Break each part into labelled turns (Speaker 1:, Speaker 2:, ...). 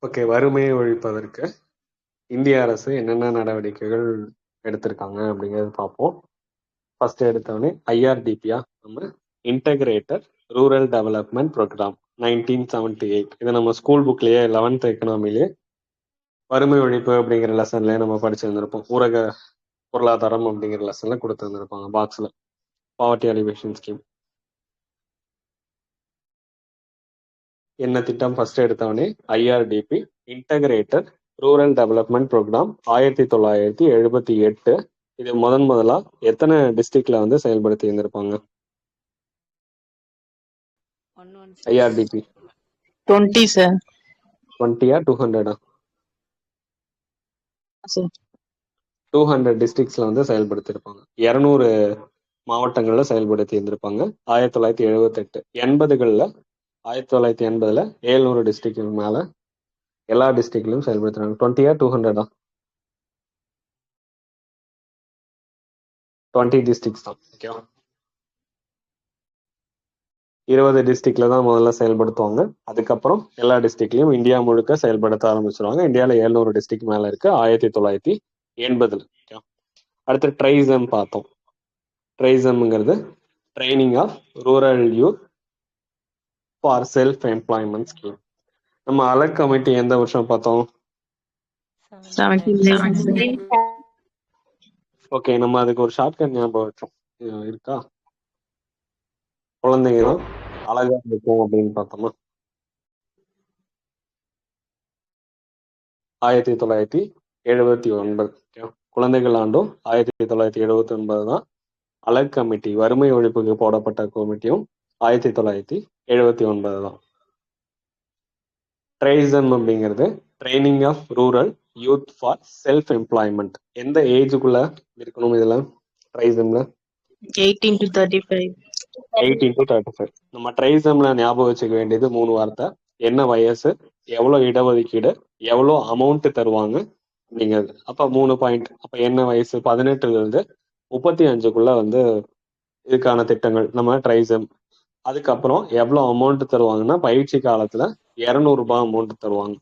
Speaker 1: Okay, வறுமையை ஒழிப்பதற்கு இந்திய அரசு என்னென்ன நடவடிக்கைகள் எடுத்திருக்காங்க அப்படிங்கிறது பார்ப்போம். ஃபர்ஸ்ட் எடுத்தவொடனே ஐஆர்டிபியா, நம்ம இன்டகிரேட்டட் ரூரல் டெவலப்மெண்ட் ப்ரோக்ராம் 1978. இதை நம்ம ஸ்கூல் புக்லயே 11th எக்கனாமிலேயே வறுமை ஒழிப்பு அப்படிங்கிற லெசன்லயே நம்ம படிச்சிருந்திருப்போம். ஊரக பொருளாதாரம் அப்படிங்கிற லெசன்ல கொடுத்துருந்துருப்பாங்க பாக்ஸ்ல. பாவர்ட்டி அலிவேஷன் ஸ்கீம் என்ன திட்டம்? ஃபர்ஸ்ட் எடுத்தவொடனே IRDP integrated rural development programme 1978. இது முதலா எத்தனை டிஸ்ட்ரிக்ட்ல வந்து செயல்படுத்தி இருந்திருப்பாங்க? IRDP
Speaker 2: 20 sir.
Speaker 1: 20-ஆ 200-ஆ? 200 டிஸ்ட்ரிக்ட்ஸ்ல வந்து செயல்படுத்தியிருப்பாங்க. 200 மாவட்டங்கள்ல செயல்படுத்தி இருந்திருப்பாங்க 1978. 80களில் 1980ல 700 டிஸ்ட்ரிக்ட் மேல எல்லா டிஸ்ட்ரிக்ட்லயும் செயல்படுத்துறாங்க. 20-ஆ 200-ஆ? 20 டிஸ்ட்ரிக்ட்ஸ் தான். ஓகேவா? 20 டிஸ்ட்ரிக்ட்ல தான் முதல்ல செயல்படுத்துவாங்க. அதுக்கப்புறம் எல்லா டிஸ்ட்ரிக்ட்லயும் இந்தியா முழுக்க செயல்படுத்த ஆரம்பிச்சிருவாங்க. இந்தியாவில் 700 டிஸ்ட்ரிக்ட் மேல இருக்கு 1980. அடுத்து ட்ரைசம் பார்த்தோம். ட்ரைசம்ங்கிறது training of rural youth for self employment scheme. நம்ம அலர்ட் கமிட்டி எந்த வருஷம் பார்த்தோம்?
Speaker 2: 79.
Speaker 1: ஓகே, நம்ம அதுக்கு ஒரு ஷார்ட்கட் ஞாபகம் வச்சோம். இருக்கா? குழந்தைங்க தான் அழகா இருக்கும் அப்படின்னு பார்த்தோமா? 1979. குழந்தைகள் ஆண்டும் 1979 தான் அலர்ட் கமிட்டி, வறுமை ஒழிப்புக்கு போடப்பட்ட கமிட்டியும் 1979 தான். ட்ரைசம் அப்படிங்கிறது training of rural youth for self employment. எந்த ஏஜுக்குள்ள இருக்கணும் இதுல? ட்ரைசம்ல
Speaker 2: 18 to 35.
Speaker 1: 18 to 35. நம்ம ட்ரைசம்ல ஞாபகம் வச்சுக்க வேண்டியது 3 வார்த்தை. என்ன வயசு, எவ்வளவு இடஒதுக்கீடு, எவ்வளவு அமௌண்ட் தருவாங்க அப்படிங்கிறது. அப்ப 3 பாயிண்ட். அப்ப என்ன வயசு? 18ல இருந்து 35க்குள்ள வந்து இதுக்கான திட்டங்கள் நம்ம ட்ரைசம். அதுக்கப்புறம் எவ்வளவு அமௌண்ட் தருவாங்கன்னா பயிற்சி காலத்துல 200 ரூபாய் அமௌண்ட் தருவாங்க.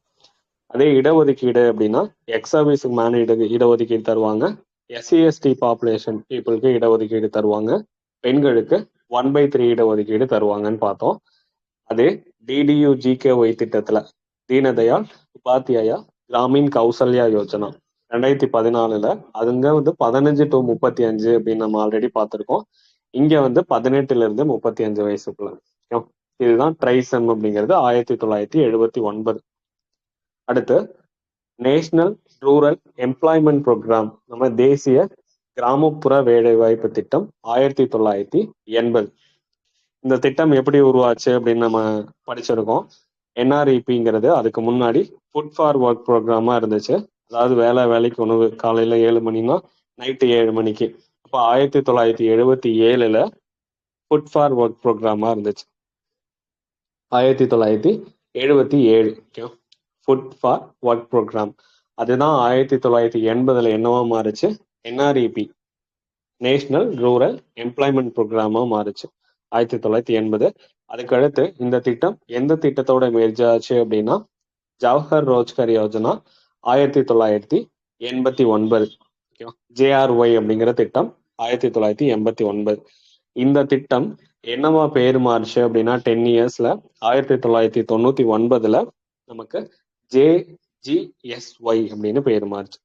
Speaker 1: அதே இடஒதுக்கீடு அப்படின்னா எக்ஸ் சர்வீஸுக்கு மேன் இடஒதுக்கீடு தருவாங்க. எஸ்சிஎஸ்டி பாப்புலேஷன் பீப்புளுக்கு இடஒதுக்கீடு தருவாங்க. பெண்களுக்கு 1/3 இடஒதுக்கீடு தருவாங்கன்னு பார்த்தோம். அதே டிடியு ஜிகேஒய் திட்டத்துல தீனதயாள் உபாத்யாயா கிராமீன் கௌசல்யா யோஜனா 2014ல அதுங்க வந்து 15 to 35 அப்படின்னு நம்ம ஆல்ரெடி பார்த்திருக்கோம். இங்க வந்து 18ல இருந்து 35 வயசுக்குள்ள. இதுதான் ட்ரைசம் அப்படிங்கிறது 1979. அடுத்து நேஷனல் ரூரல் எம்ப்ளாய்மெண்ட் ப்ரோக்ராம், நம்ம தேசிய கிராமப்புற வேலைவாய்ப்பு திட்டம் 1980. இந்த திட்டம் எப்படி உருவாச்சு அப்படின்னு நம்ம படிச்சிருக்கோம். என்ஆர்இபிங்கிறது அதுக்கு முன்னாடி ஃபுட் ஃபார் ஒர்க் ப்ரோக்ராமா இருந்துச்சு. அதாவது வேலைக்கு உணவு காலையில 7 மணினா நைட்டு 7 மணிக்கு. அப்போ 1977ல ஃபுட் ஃபார் ஒர்க் ப்ரோக்ராமா இருந்துச்சு. 1977 ஃபுட் ஃபார் ஒர்க் ப்ரோக்ராம். அதுதான் 1980ல என்னவா மாறுச்சு? என்ஆர்இபி, நேஷனல் ரூரல் எம்ப்ளாய்மெண்ட் ப்ரோக்ராமா மாறுச்சு 1980. அதுக்கடுத்து இந்த திட்டம் எந்த திட்டத்தோட மெர்ஜ் ஆச்சு அப்படின்னா ஜவஹர் ரோஜ்கர் யோஜனா 1989. ஜேஆர்ஒய் அப்படிங்கிற திட்டம் 1989. இந்த திட்டம் என்னவா பேர் மாறுச்சு அப்படின்னா 10 இயர்ஸ்ல 1999ல நமக்கு ஜேஜிஎஸ்ஒய் அப்படின்னு பேர் மாறுச்சு.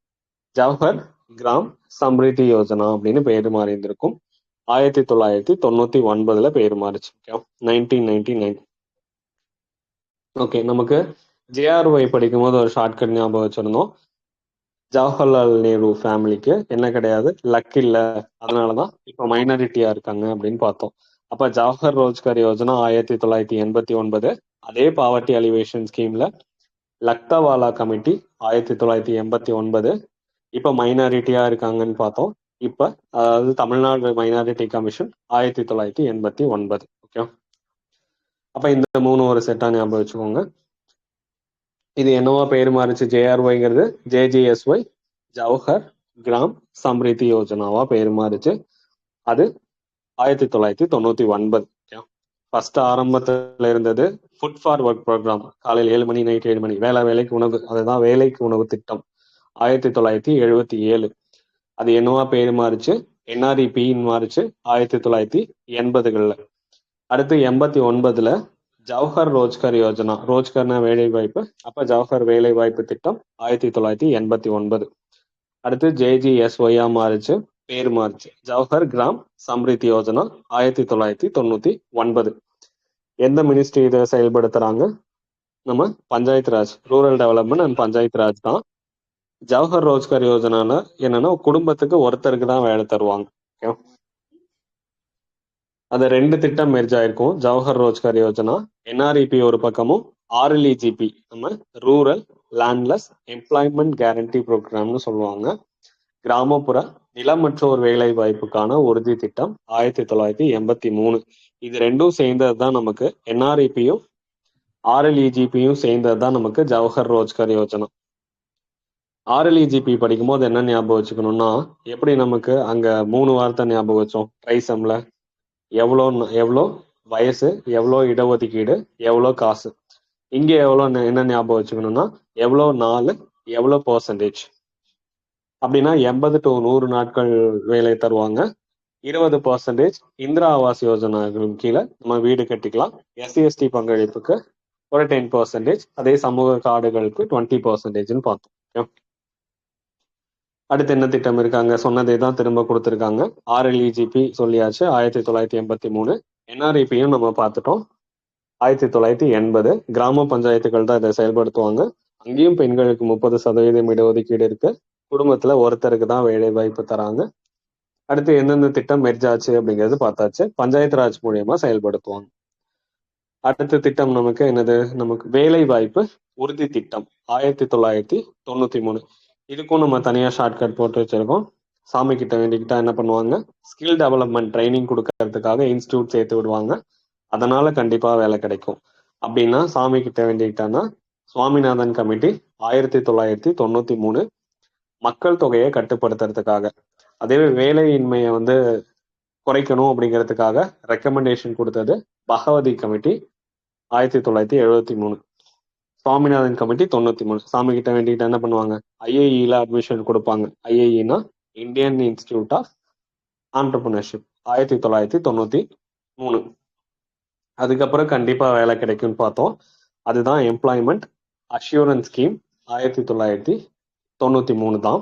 Speaker 1: ஜவஹர் கிராம் சம்ரிதி யோஜனா அப்படின்னு பேர் மாறி இருந்திருக்கும். 1999ல பேர் மாறுச்சு. 1999. ஓகே, நமக்கு ஜேஆர்ஒய் படிக்கும் போது ஒரு ஷார்ட்கட் ஞாபகம் வச்சிருந்தோம். ஜவஹர்லால் நேரு ஃபேமிலிக்கு என்ன கிடையாது, லக் இல்ல, அதனாலதான் இப்ப மைனாரிட்டியா இருக்காங்க அப்படின்னு பார்த்தோம். அப்ப ஜவஹர் ரோஜ்கர் யோஜனா 1989. அதே பாவர்ட்டி அலிவேஷன் ஸ்கீம்ல லக்தாவாலா கமிட்டி 1989. இப்ப மைனாரிட்டியா இருக்காங்கன்னு பார்த்தோம். இப்ப அதாவது தமிழ்நாடு மைனாரிட்டி கமிஷன் 1989. ஓகே, அப்ப இந்த 3 ஒரு செட்டா ஞாபகம் வச்சுக்கோங்க. இது என்னவா பேர் மாறுச்சு? ஜேஆர்ஒய்ங்கிறது ஜேஜிஎஸ்ஒய், ஜவஹர் கிராம் சம்ரிதி யோஜனாவா பேர் மாறுச்சு. அது 1999. ஃபர்ஸ்ட் ஆரம்பத்துல இருந்தது ஃபுட் ஃபார் ஒர்க் ப்ரோக்ராம், காலையில் 7 மணி நைட் 7 மணி, வேலைக்கு உணவு, அதுதான் வேலைக்கு உணவு திட்டம் 1977. அது என்னவா பேரு மாறுச்சு, என்ஆர்இபின்னு மாறுச்சு 1980களில். அடுத்து 89ல ஜவஹர் ரோஜ்கர் யோஜனா, ரோஜ்கர்னா வேலை வாய்ப்பு, அப்ப ஜவஹர் வேலை வாய்ப்பு திட்டம் 1989. அடுத்து ஜேஜிஎஸ்ஒய்யா மாறுச்சு, பேர் மாறுச்சு, ஜவஹர் கிராம் சம்ரித் யோஜனா 1999. எந்த மினிஸ்ட்ரி இதை செயல்படுத்துறாங்க, நம்ம panchayat Raj, rural development and panchayat Raj தான். ஜவஹர் ரோஜ்கர் யோஜனால என்னன்னா குடும்பத்துக்கு ஒருத்தருக்கு தான் வேலை தருவாங்க. அது 2 திட்டம் மெர்ஜ் ஆயிருக்கும், ஜவஹர் ரோஜ்கர் யோஜனா. என்ஆர்இபி ஒரு பக்கமும், ஆர்எல்இஜிபி நம்ம ரூரல் லேண்ட்லெஸ் எம்ப்ளாய்மெண்ட் கேரண்டி ப்ரோக்ராம்னு சொல்லுவாங்க, கிராமப்புற நிலமற்றோர் வேலை வாய்ப்புக்கான உறுதி திட்டம் 1983. இது ரெண்டும் சேர்ந்தது தான் நமக்கு என்ஆர்இபியும் ஆர்எல்இஜிபியும் சேர்ந்தது தான் நமக்கு ஜவஹர் ரோஜ்கர் யோஜனா. ஆர்எல்இஜிபி படிக்கும்போது என்ன ஞாபகம் வச்சுக்கணும்னா, எப்படி நமக்கு அங்க 3 வார்த்தை ஞாபகம் வச்சோம் ட்ரைசம்ல, எவ்வளோ வயசு, எவ்வளோ இடஒதுக்கீடு, எவ்வளோ காசு. இங்க என்ன ஞாபகம் வச்சுக்கணும்னா, எவ்வளோ நாள், எவ்வளோ பெர்சன்டேஜ். அப்படின்னா 80 to 100 நாட்கள் வேலை தருவாங்க. 20% இந்திரா ஆவாஸ் யோஜனாவின் கீழே நம்ம வீடு கட்டிக்கலாம். எஸ்சி/எஸ்டி பங்களிப்புக்கு ஒரு 10%, அதே சமூக காடுகளுக்கு 20%ன்னு பார்த்தோம். அடுத்து என்ன திட்டம் இருக்காங்க, சொன்னதே தான் திரும்ப கொடுத்துருக்காங்க. ஆர்எல்இஜிபி சொல்லியாச்சு 1983. என்ஆர்இபியும் நம்ம பார்த்துட்டோம் 1980. கிராம பஞ்சாயத்துகள் தான் இதை செயல்படுத்துவாங்க. அங்கேயும் பெண்களுக்கு 30% இடஒதுக்கீடு இருக்கு, குடும்பத்துல ஒருத்தருக்கு தான் வேலை வாய்ப்பு தராங்க. அடுத்து எந்தெந்த திட்டம் மெர்ஜ் ஆச்சு அப்படிங்கிறது பார்த்தாச்சு, பஞ்சாயத்து ராஜ் மூலியமா செயல்படுத்துவாங்க. அடுத்த திட்டம் நமக்கு என்னது, நமக்கு வேலை வாய்ப்பு உறுதி திட்டம் 1993. இதுக்கும் நம்ம தனியா ஷார்ட்கட் போட்டு வச்சிருக்கோம். சாமி கிட்ட வேண்டிக்கிட்டா என்ன பண்ணுவாங்க, ஸ்கில் டெவலப்மெண்ட் ட்ரைனிங் கொடுக்கறதுக்காக இன்ஸ்டியூட் சேர்த்து விடுவாங்க, அதனால கண்டிப்பா வேலை கிடைக்கும். அப்படின்னா சாமி கிட்ட வேண்டிக்கிட்டான்னா சுவாமிநாதன் கமிட்டி 1993 மக்கள் தொகையை கட்டுப்படுத்துறதுக்காக. அதே வேலையின்மையை குறைக்கணும் அப்படிங்கிறதுக்காக ரெக்கமெண்டேஷன் கொடுத்தது பகவதி கமிட்டி 1973. சுவாமிநாதன் கமிட்டி 93. சாமி கிட்ட வேண்டிட்டு என்ன பண்ணுவாங்க, ஐஐஇல அட்மிஷன் கொடுப்பாங்க. ஐஐஇனா இந்தியன் இன்ஸ்டிடியூட் ஆஃப் ஆண்டர்பிரினர்ஷிப் 1993. அதுக்கப்புறம் கண்டிப்பா வேலை கிடைக்கும்னு பார்த்தோம், அதுதான் எம்ப்ளாய்மெண்ட் அஷ்யூரன்ஸ் ஸ்கீம் 1993 தான்.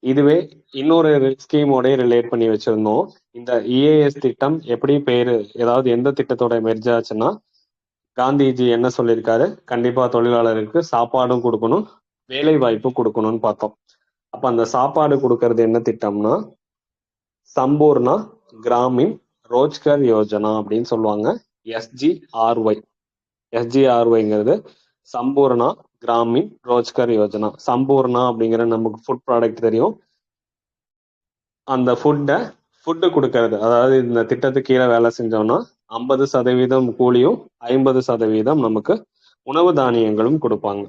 Speaker 1: இதுவே இன்னொரு ஸ்கீமோட ரிலேட் பண்ணி வச்சிருந்தோம். இந்த இஏஎஸ் திட்டம் எப்படி பேரு, ஏதாவது எந்த திட்டத்தோட மெர்ஜ் ஆச்சுன்னா, காந்திஜி என்ன சொல்லியிருக்காரு, கண்டிப்பா தொழிலாளருக்கு சாப்பாடும் கொடுக்கணும், வேலை வாய்ப்பும் கொடுக்கணும்னு பார்த்தோம். அப்ப அந்த சாப்பாடு கொடுக்கறது என்ன திட்டம்னா சம்பூர்ணா கிராமின் ரோஜ்கர் யோஜனா அப்படின்னு சொல்லுவாங்க, எஸ்ஜிஆர்ஒய். எஸ்ஜிஆர்ஒய்ங்கிறது சம்பூர்ணா கிராமின் ரோஜ்கர் யோஜனா. சம்பூர்ணா அப்படிங்கிற நமக்கு ஃபுட் ப்ராடக்ட் தெரியும், அந்த ஃபுட்டு கொடுக்கறது. அதாவது இந்த திட்டத்துக்கு கீழே வேலை செஞ்சோம்னா 50% கூலியும் 50% நமக்கு உணவு தானியங்களும் கொடுப்பாங்க.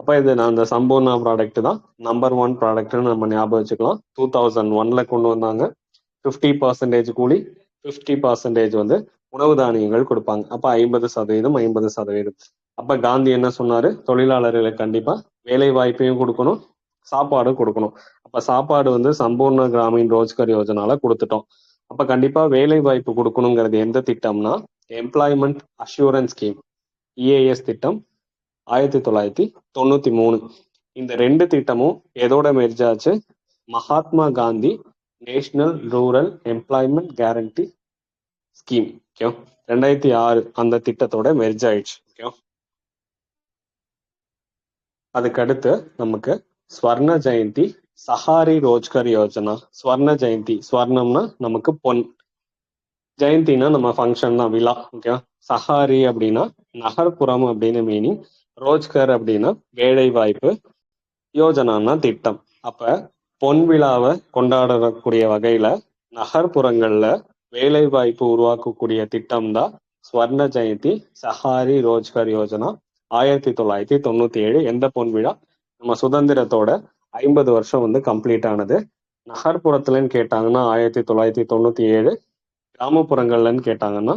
Speaker 1: அப்ப இது அந்த சம்பூர்ணா ப்ராடக்ட் தான் நம்பர் 1 ப்ராடக்ட்னு நம்ம ஞாபகம் வச்சுக்கலாம். 2001ல கொண்டு வந்தாங்க. 50% கூலி, 50% உணவு தானியங்கள் கொடுப்பாங்க. அப்ப 50% 50%. அப்ப காந்தி என்ன சொன்னாரு, தொழிலாளர்களுக்கு கண்டிப்பா வேலை வாய்ப்பையும் கொடுக்கணும், சாப்பாடும் கொடுக்கணும். அப்ப சாப்பாடு சம்பூர்ண கிராமின் ரோஜ்கர் யோஜனால கொடுத்துட்டோம். அப்ப கண்டிப்பா வேலை வாய்ப்பு கொடுக்கணுங்கிறது எந்த திட்டம்னா எம்ப்ளாய்மெண்ட் அஷ்யூரன்ஸ் ஸ்கீம், இஏஎஸ் திட்டம் 1993. இந்த 2 திட்டமும் எதோட மெர்ஜ் ஆச்சு, Mahatma Gandhi national rural employment guarantee scheme. 2006 அந்த திட்டத்தோட மெர்ஜ் ஆயிடுச்சு. அதுக்கடுத்து நமக்கு ஸ்வர்ண ஜெயந்தி சஹாரி ரோஜ்கர் யோஜனா. ஸ்வர்ண ஜெயந்தி, ஸ்வர்ணம்னா நமக்கு பொன், ஜெயந்தினா நம்ம ஃபங்க்ஷன் தான், விழா. சஹாரி அப்படின்னா நகர்ப்புறம் அப்படின்னு மீனிங், ரோஜ்கர் அப்படின்னா வேலை வாய்ப்பு, யோஜனான்னா திட்டம். அப்ப பொன் விழாவை கொண்டாடக்கூடிய வகையில நகர்ப்புறங்கள்ல வேலை வாய்ப்பு உருவாக்கக்கூடிய திட்டம் தான் ஸ்வர்ண ஜெயந்தி சஹாரி ரோஜ்கர் யோஜனா 1997. எந்த பொன் விழா, நம்ம சுதந்திரத்தோட 50 வருஷம் கம்ப்ளீட் ஆனது. நகர்ப்புறத்துலன்னு கேட்டாங்கன்னா 1997, கிராமப்புறங்கள்லன்னு கேட்டாங்கன்னா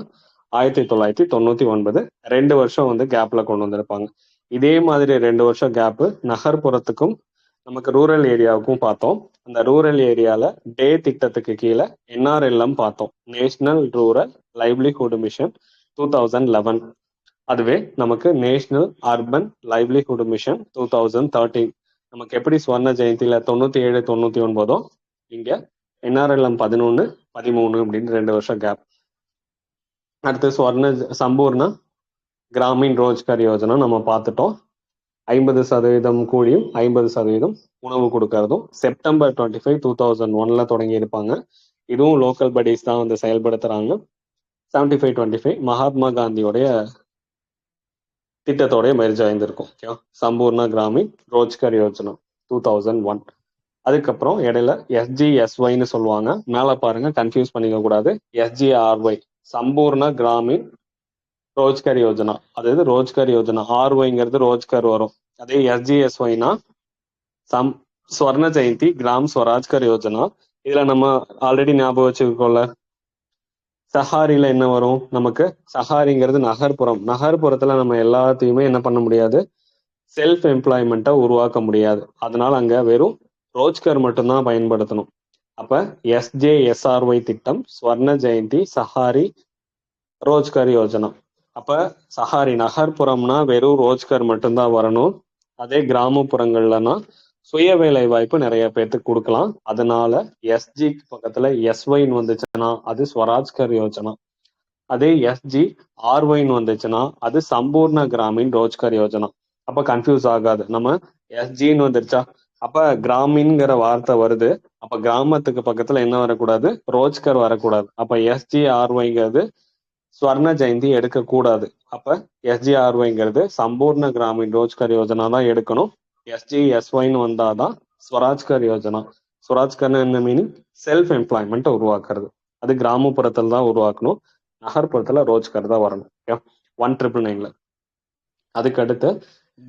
Speaker 1: 1999. 2 வருஷம் வந்து கேப்ல கொண்டு வந்திருப்பாங்க. இதே மாதிரி 2 வருஷம் கேப் நகர்ப்புறத்துக்கும் நமக்கு ரூரல் ஏரியாவுக்கும் பார்த்தோம். அந்த ரூரல் ஏரியால டே திட்டத்துக்கு கீழே NRLM பார்த்தோம், நேஷனல் ரூரல் லைவ்லிஹுட் மிஷன் 2011. அதுவே நமக்கு நேஷனல் அர்பன் லைவ்லிஹுட் மிஷன் 2013. நமக்கு எப்படி ஸ்வர்ண ஜெயந்தியில 97 99 இங்க NRLM 11 13 அப்படின்னு 2 வருஷம் கேப். அடுத்து சம்பூர்ண கிராமின் ரோஜ்கர் யோஜனா நம்ம பார்த்துட்டோம். 50% கூலியும் 50% உணவு கொடுக்கறதும் செப்டம்பர் 25 2001 தொடங்கி இருப்பாங்க. இதுவும் லோக்கல் பாடிஸ் தான் வந்து செயல்படுத்துறாங்க. 75-25 மகாத்மா காந்தியோடைய திட்டத்தோடைய மெர்ஜ் ஆயிருந்திருக்கும். ஓகே, சம்பூர்ண கிராமின் ரோஜ்கர் யோஜனா 2001. அதுக்கப்புறம் இடையில SGSYன்னு சொல்லுவாங்க, மேல பாருங்க, கன்ஃபியூஸ் பண்ணிக்க கூடாது. SGRY சம்பூர்ண கிராமின் ரோஜ்கர் யோஜனா, அதாவது ரோஜ்கர் யோஜனா. RYங்கிறது ரோஜ்கர் வரும். அதே SGSYனா ஸ்வர்ண ஜெயந்தி கிராம் ஸ்வராஜ்கர் யோஜனா. இதுல நம்ம ஆல்ரெடி ஞாபகம் வச்சுக்கோல, சஹாரில என்ன வரும் நமக்கு? சஹாரிங்கிறது நகர்ப்புறம். நகர்ப்புறத்துல நம்ம எல்லாத்தையுமே என்ன பண்ண முடியாது, செல்ஃப் எம்ப்ளாய்மெண்ட்டை உருவாக்க முடியாது. அதனால அங்க வெறும் ரோஜ்கர் மட்டும்தான் பயன்படுத்தணும். அப்ப SJSRY திட்டம் ஸ்வர்ண ஜெயந்தி சஹாரி ரோஜ்கர் யோஜனா. அப்ப சஹாரி நகர்ப்புறம்னா வெறும் ரோஜ்கர் மட்டும்தான் வரணும். அதே கிராமப்புறங்கள்லனா சுய வேலை வாய்ப்பு நிறைய பேர்த்துக்கு கொடுக்கலாம். அதனால SG பக்கத்துல SYன்னு வந்துச்சுன்னா அது ஸ்வராஜ்கர் யோஜனா. அதே SGRYன்னு வந்துச்சுன்னா அது சம்பூர்ண கிராமின் ரோஜ்கர் யோஜனா. அப்ப கன்ஃபியூஸ் ஆகாது. நம்ம SGன்னு வந்துருச்சா, அப்ப கிராமின்ங்கிற வார்த்தை வருது, அப்ப கிராமத்துக்கு பக்கத்துல என்ன வரக்கூடாது, ரோஜ்கர் வரக்கூடாது. அப்ப SGRYங்கிறது ஸ்வர்ண ஜெயந்தி எடுக்க கூடாது. அப்ப SGRYங்கிறது சம்பூர்ண கிராமின் ரோஜ்கர் யோஜனா தான் எடுக்கணும். SGSYன்னு வந்தாதான் ஸ்வராஜ்கர் யோஜனா. ஸ்வராஜ்கர்னு என்ன மீனிங்? செல்ஃப் எம்ப்ளாய்மெண்ட்டை உருவாக்குறது. அது கிராமப்புறத்துல தான் உருவாக்கணும், நகர்ப்புறத்துல ரோஜ்கர் தான் வரணும். 1999. அதுக்கு அடுத்து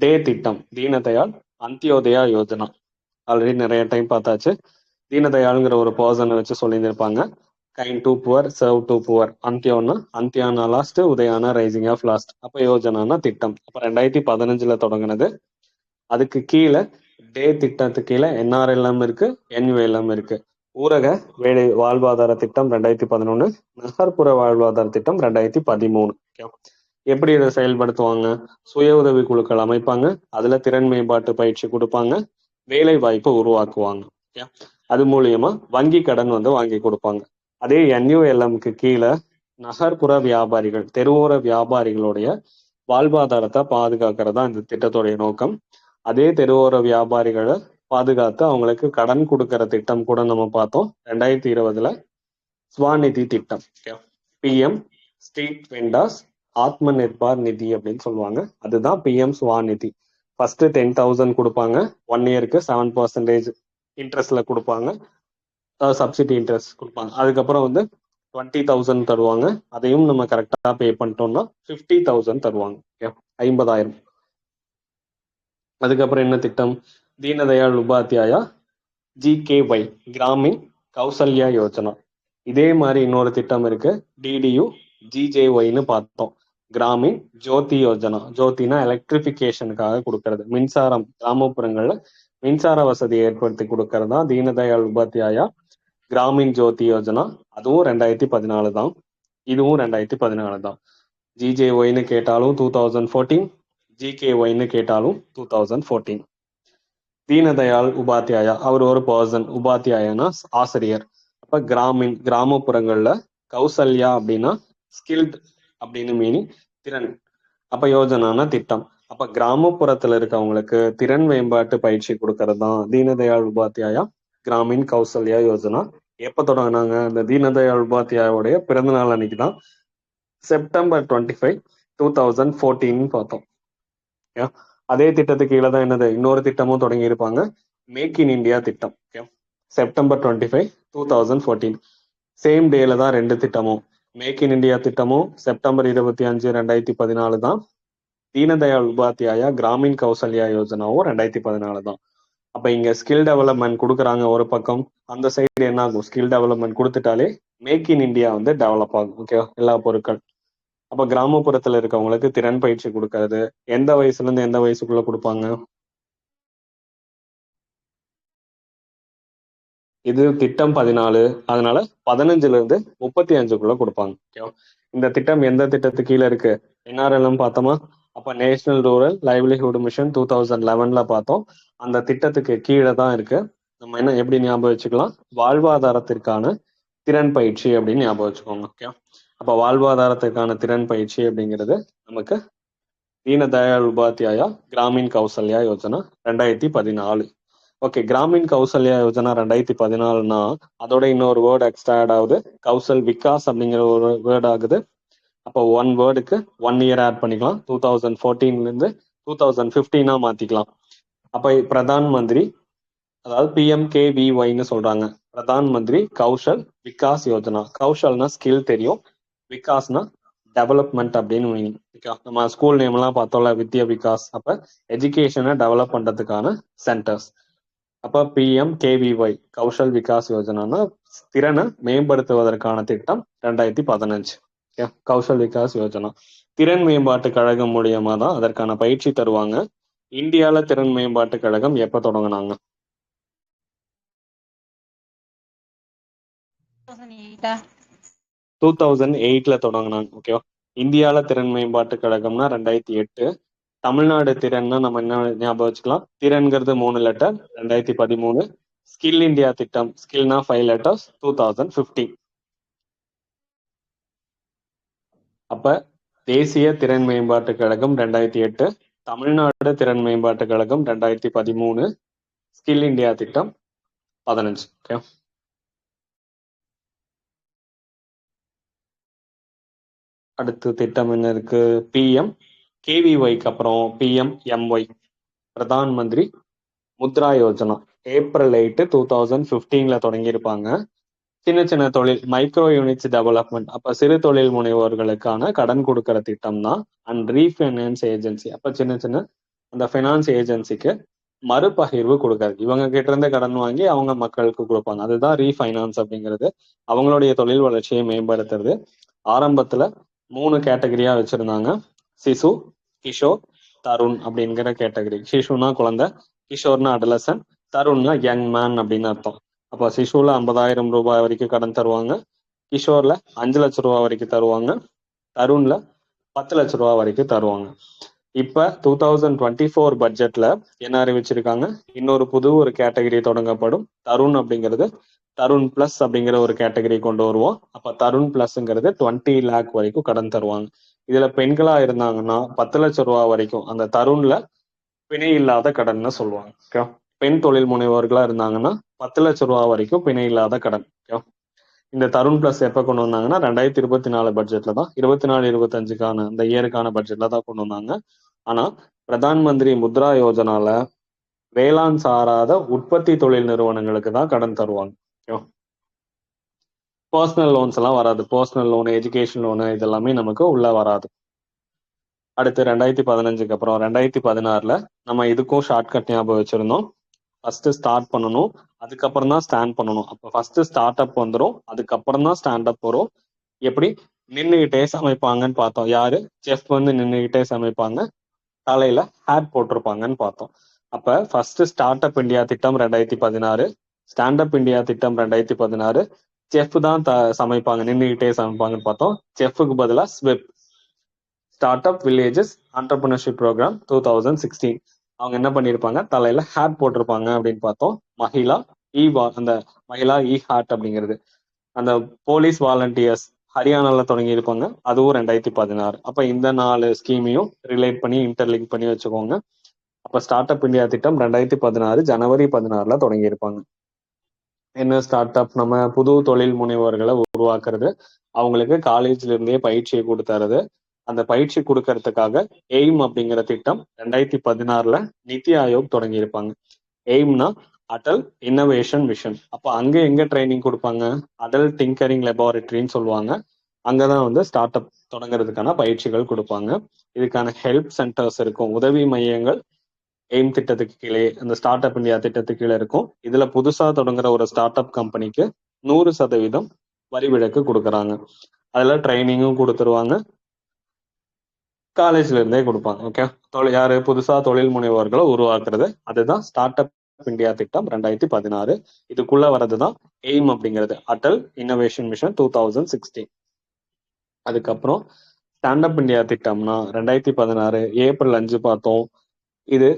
Speaker 1: டே திட்டம் தீனதயாள் அந்தியோதயா யோஜனா. ஆல்ரெடி நிறைய டைம் பார்த்தாச்சு. தீனதயாளுங்கிற ஒரு பர்சனை வச்சு சொல்லியிருந்திருப்பாங்க. Kind to poor, serve to poor. அந்தியோன்னா அந்தியானா லாஸ்ட், உதயானா ரைசிங் ஆஃப் லாஸ்ட். அப்ப யோஜனானா திட்டம். அப்ப 2015 தொடங்கினது. அதுக்கு கீழே டே திட்டத்துக்கு கீழே NRLM இருக்கு, NULM இருக்கு. ஊரக வேலை வாழ்வாதார திட்டம் 2011, நகர்ப்புற வாழ்வாதார திட்டம் 2013. எப்படி இதை செயல்படுத்துவாங்க? சுய உதவி குழுக்கள் அமைப்பாங்க, அதுல திறன் மேம்பாட்டு பயிற்சி கொடுப்பாங்க, வேலை வாய்ப்பை உருவாக்குவாங்க. அது மூலியமா வங்கி கடன் வந்து வாங்கி கொடுப்பாங்க. அதே NULMக்கு கீழே நகர்ப்புற வியாபாரிகள், தெருவோர வியாபாரிகளுடைய வாழ்வாதாரத்தை பாதுகாக்கிறதா இந்த திட்டத்துடைய நோக்கம். அதே தெருவோர வியாபாரிகளை பாதுகாத்து அவங்களுக்கு கடன் கொடுக்கிற திட்டம் கூட நம்ம பார்த்தோம் 2020. ஸ்வாநிதி திட்டம், PM street vendors Atma Nirbhar நிதி அப்படின்னு சொல்லுவாங்க. அதுதான் PM ஸ்வாநிதி. ஃபர்ஸ்ட் 10,000 கொடுப்பாங்க, 1 இயருக்கு 7% இன்ட்ரெஸ்ட்ல கொடுப்பாங்க, சப்சிடி இன்ட்ரெஸ்ட் கொடுப்பாங்க. அதுக்கப்புறம் வந்து 20,000 தருவாங்க. அதையும் நம்ம கரெக்டா பே பண்ணிட்டோம்னா 50,000 தருவாங்க, 50,000. அதுக்கப்புறம் என்ன திட்டம்? தீனதயாள் உபாத்யாயா GKY கிராமின் கௌசல்யா யோஜனா. இதே மாதிரி இன்னொரு திட்டம் இருக்கு, DDU GJYன்னு பார்த்தோம், கிராமின் ஜோதி யோஜனா. ஜோதினா எலக்ட்ரிபிகேஷனுக்காக கொடுக்கறது, மின்சாரம் கிராமப்புறங்கள்ல மின்சார வசதி ஏற்படுத்தி கொடுக்கறது தான் தீனதயாள் உபாத்யாயா கிராமின் ஜோதி யோஜனா. அதுவும் 2014 தான், இதுவும் 2014 தான். GJYன்னு கேட்டாலும் 2014, GKYன்னு கேட்டாலும் 2014. தீனதயாள் உபாத்யாயா அவர் ஒரு பர்சன், உபாத்யாயனா ஆசிரியர். அப்ப கிராமின் கிராமப்புறங்கள்ல, கௌசல்யா அப்படின்னா ஸ்கில்ட் அப்படின்னு மீனிங், திறன். அப்ப யோஜனானா திட்டம். அப்ப கிராமப்புறத்துல இருக்கவங்களுக்கு திறன் மேம்பாட்டு பயிற்சி கொடுக்கறது தான் தீனதயாள் உபாத்யாயா கிராமின் கௌசல்யா யோஜனா. எப்ப தொடங்கினாங்க? இந்த தீனதயாள் உபாத்யாயோடைய பிறந்த நாள் அன்னைக்கு தான், செப்டம்பர் 25, 2014 பார்த்தோம். அதே திட்டத்துக்கு கீழே தான் என்னது, இன்னொரு திட்டமும் தொடங்கி இருப்பாங்க, மேக் இன் இந்தியா திட்டம். செப்டம்பர் 25, 2014. சேம் டேல தான் 2 திட்டமும். மேக் இன் இந்தியா திட்டமும் செப்டம்பர் 25, 2014 தான். தீனதயாள் உபாத்யாயா கிராமின் கௌசல்யா யோஜனாவும் 2014 தான். அப்ப இங்க ஸ்கில் டெவலப்மெண்ட் கொடுக்குறாங்க ஒரு பக்கம், அந்த சைடு என்ன ஆகும், ஸ்கில் டெவலப்மெண்ட் கொடுத்துட்டாலே மேக் இன் இந்தியா வந்து டெவலப் ஆகும். ஓகே, எல்லா பொருட்கள். அப்ப கிராமப்புறத்துல இருக்கவங்களுக்கு திறன் பயிற்சி கொடுக்கறது எந்த வயசுல இருந்து எந்த வயசுக்குள்ள கொடுப்பாங்க? இது திட்டம் 14, அதனால 15ல இருந்து 35க்குள்ள கொடுப்பாங்க. ஓகேவா? இந்த திட்டம் எந்த திட்டத்துக்கு கீழே இருக்கு? என்ஆர்எல்எம் பார்த்தோமா? அப்ப நேஷனல் ரூரல் லைவ்லிஹுட் மிஷன் 2011ல பார்த்தோம். அந்த திட்டத்துக்கு கீழே தான் இருக்கு. நம்ம என்ன எப்படி ஞாபகம் வச்சுக்கலாம்? வாழ்வாதாரத்திற்கான திறன் பயிற்சி அப்படின்னு ஞாபகம் வச்சுக்கோங்க. ஓகே, அப்ப வாழ்வாதாரத்திற்கான திறன் பயிற்சி அப்படிங்கிறது நமக்கு தீனதயாள் உபாத்யாயா கிராமீன் கௌசல்யா யோஜனா 2014. ஓகே, கிராமீன் கௌசல்யா யோஜனா 2014னா அதோட இன்னொரு வேர்டு எக்ஸ்ட்ரா ஆட் ஆகுது, கௌசல் விகாஸ் அப்படிங்கிற ஒரு வேர்ட் ஆகுது. அப்போ ஒன் வேர்டுக்கு 1 இயர் ஆட் பண்ணிக்கலாம். 2014ல இருந்து 2015 மாத்திக்கலாம். அப்ப பிரதான் மந்திரி, அதாவது PMKVYன்னு சொல்றாங்க, பிரதான் மந்திரி கௌஷல் விகாஸ் யோஜனா. கௌஷல்னா ஸ்கில் தெரியும், விகாஸ்னா டெவலப்மெண்ட் அப்படின்னு மீனிங். நம்ம ஸ்கூல் நேம் எல்லாம் பார்த்தோம்ல, வித்யா விகாஸ். அப்ப எஜுகேஷனை டெவலப் பண்றதுக்கான சென்டர்ஸ். அப்ப PMKVY கௌஷல் விகாஸ் யோஜனானா திறனை மேம்படுத்துவதற்கான திட்டம் 2015. கௌஷல் விகாஸ் யோஜனா திறன் மேம்பாட்டு கழகம் மூலியமா தான் அதற்கான பயிற்சி தருவாங்க. இந்தியால திறன் மேம்பாட்டு கழகம் எப்ப தொடங்கினாங்க? 2008ல தொடங்கினாங்க. ஓகேவா? இந்தியால திறன் மேம்பாட்டு கழகம்னா 2008. தமிழ்நாடு திறன்னா நம்ம என்ன ஞாபகம் வச்சுக்கலாம்? திறன்கிறது 3 லெட்டர், 2013. ஸ்கில் இந்தியா திட்டம், ஸ்கில்னா 5 லெட்டர்ஸ், 2015. அப்ப தேசிய திறன் மேம்பாட்டு கழகம் 2008, தமிழ்நாடு திறன் மேம்பாட்டு கழகம் 2013, ஸ்கில் இந்தியா திட்டம் 15. ஓகே, அடுத்த திட்டம் என்ன இருக்கு? PMKVYக்கு அப்புறம் PMMY பிரதான் மந்திரி முத்ரா யோஜனா. ஏப்ரல் 8, 2015ல தொடங்கியிருப்பாங்க. சின்ன சின்ன தொழில் மைக்ரோ யூனிட்ஸ் டெவலப்மெண்ட், அப்ப சிறு தொழில் முனைவோர்களுக்கான கடன் கொடுக்கிற திட்டம் தான். அண்ட் ரீஃபைனான்ஸ் ஏஜென்சி, அப்ப சின்ன சின்ன அந்த ஃபைனான்ஸ் ஏஜென்சிக்கு மறுபகிர்வு கொடுக்காது. இவங்க கிட்ட இருந்து கடன் வாங்கி அவங்க மக்களுக்கு கொடுப்பாங்க. அதுதான் ரீஃபைனான்ஸ் அப்படிங்கிறது. அவங்களுடைய தொழில் வளர்ச்சியை மேம்படுத்துறது. ஆரம்பத்துல 3 கேட்டகரியா வச்சிருந்தாங்க, சிசு, கிஷோர், தருண் அப்படிங்கிற கேட்டகரி. சிசுனா குழந்தை, கிஷோர்னா அடலசன், தருண்னா யங் மேன் அப்படின்னு அர்த்தம். அப்போ சிசுல 50,000 ரூபாய் வரைக்கும் கடன் தருவாங்க, கிஷோர்ல 5 லட்சம் ரூபாய் வரைக்கும் தருவாங்க, தருண்ல 10 லட்சம் ரூபாய் வரைக்கும் தருவாங்க. இப்ப 2024 பட்ஜெட்ல என்ன அறிவிச்சிருக்காங்க? இன்னொரு புது ஒரு கேட்டகரி தொடங்கப்படும். தருண் அப்படிங்கிறது தருண் பிளஸ் அப்படிங்கிற ஒரு கேட்டகரி கொண்டு வருவோம். அப்ப தருண் பிளஸ்ங்கிறது 20 லேக் வரைக்கும் கடன் தருவாங்க. இதுல பெண்களா இருந்தாங்கன்னா 10 லட்சம் ரூபாய் வரைக்கும் அந்த தருண்ல பிணை இல்லாத கடன் சொல்லுவாங்க. பெண் தொழில் முனைவோர்களா இருந்தாங்கன்னா 10 லட்சம் ரூபாய் வரைக்கும் பிணை இல்லாத கடன். இந்த தருண் பிளஸ் எப்ப கொண்டு வந்தாங்கன்னா 2024 பட்ஜெட்ல தான், 24-25க்கான இந்த இயருக்கான பட்ஜெட்ல தான் கொண்டு வந்தாங்க. ஆனா பிரதான் மந்திரி முத்ரா யோஜனால வேளாண் சாராத உற்பத்தி தொழில் நிறுவனங்களுக்கு தான் கடன் தருவாங்க. பர்சனல் லோன்ஸ் எல்லாம் வராது. பர்சனல் லோன், எஜுகேஷன் லோனு இதெல்லாமே நமக்கு உள்ள வராது. அடுத்து 2015க்கு அப்புறம் 2016ல நம்ம இதுக்கும் ஷார்ட்கட் ஞாபகம் வச்சிருந்தோம். ஃபர்ஸ்ட் ஸ்டார்ட் பண்ணணும், அதுக்கப்புறம் தான் ஸ்டாண்ட் பண்ணணும். அப்போ ஃபர்ஸ்ட் ஸ்டார்ட் அப் வந்துடும், அதுக்கப்புறம் தான் ஸ்டாண்ட் அப் வரும். எப்படி? நின்றுகிட்டே சமைப்பாங்கன்னு பார்த்தோம். யாரு? செஃப் வந்து நின்றுகிட்டே சமைப்பாங்க, தலையில ஹேட் போட்டிருப்பாங்கன்னு பார்த்தோம். அப்ப ஃபர்ஸ்ட் ஸ்டார்ட் அப் இந்தியா திட்டம் 2016, ஸ்டாண்ட் அப் இந்தியா திட்டம் 2016. செஃப் தான் சமைப்பாங்க, நின்றுகிட்டே சமைப்பாங்கன்னு பார்த்தோம். செஃப்க்கு பதிலா SVEP, start up villages entrepreneurship programme 2016. அவங்க என்ன பண்ணிருப்பாங்க? தலையில ஹேட் போட்டிருப்பாங்க அப்படின்னு பார்த்தோம். அந்த மகிழா இ ஹாட் அப்படிங்கிறது அந்த போலீஸ் வாலண்டியர்ஸ் ஹரியானால தொடங்கி இருப்பாங்க, அதுவும் 2016. அப்ப இந்த 4 ஸ்கீமையும் ரிலேட் பண்ணி இன்டர்லிங்க் பண்ணி வச்சுக்கோங்க. அப்ப ஸ்டார்ட் அப் இந்தியா திட்டம் 2016 ஜனவரி 16ல தொடங்கி இருப்பாங்க. என்ன ஸ்டார்ட் அப்? நம்ம புது தொழில் முனைவோர்களை உருவாக்குறது, அவங்களுக்கு காலேஜ்ல இருந்தே பயிற்சியை கொடுத்தறது. அந்த பயிற்சி கொடுக்கறதுக்காக எய்ம் அப்படிங்கிற திட்டம் 2016ல நித்தி ஆயோக் தொடங்கி இருப்பாங்க. எய்ம்னா அடல் இன்னோவேஷன் மிஷன். அப்ப அங்க எங்க ட்ரைனிங் கொடுப்பாங்க? அடல் டிங்கரிங் லெபார்டரின்னு சொல்லுவாங்க. அங்கதான் வந்து ஸ்டார்ட் அப் தொடங்குறதுக்கான பயிற்சிகள் கொடுப்பாங்க. இதுக்கான ஹெல்ப் சென்டர்ஸ் இருக்கும், உதவி மையங்கள் எய்ம் திட்டத்துக்கு கீழே, அந்த ஸ்டார்ட் அப் இந்தியா திட்டத்துக்கு கீழே இருக்கும். இதுல புதுசா தொடங்குற ஒரு ஸ்டார்ட் அப் கம்பெனிக்கு 100% வரி விலக்கு கொடுக்குறாங்க. அதுல ட்ரைனிங்கும் கொடுத்துருவாங்க, காலேஜ்ல இருந்தே கொடுப்பாங்க. ஓகே, யாரு புதுசா தொழில் முனைவோர்களை உருவாக்குறது, அதுதான் ஸ்டார்ட் அப் இந்தியா திட்டம் 2016. இதுக்குள்ள வர்றதுதான் எய்ம் அப்படிங்கிறது, அட்டல் இன்னோவேஷன் மிஷன் 2016. அதுக்கப்புறம் ஸ்டாண்ட் அப் இந்தியா திட்டம்னா 2016 ஏப்ரல் 5 பார்த்தோம். இது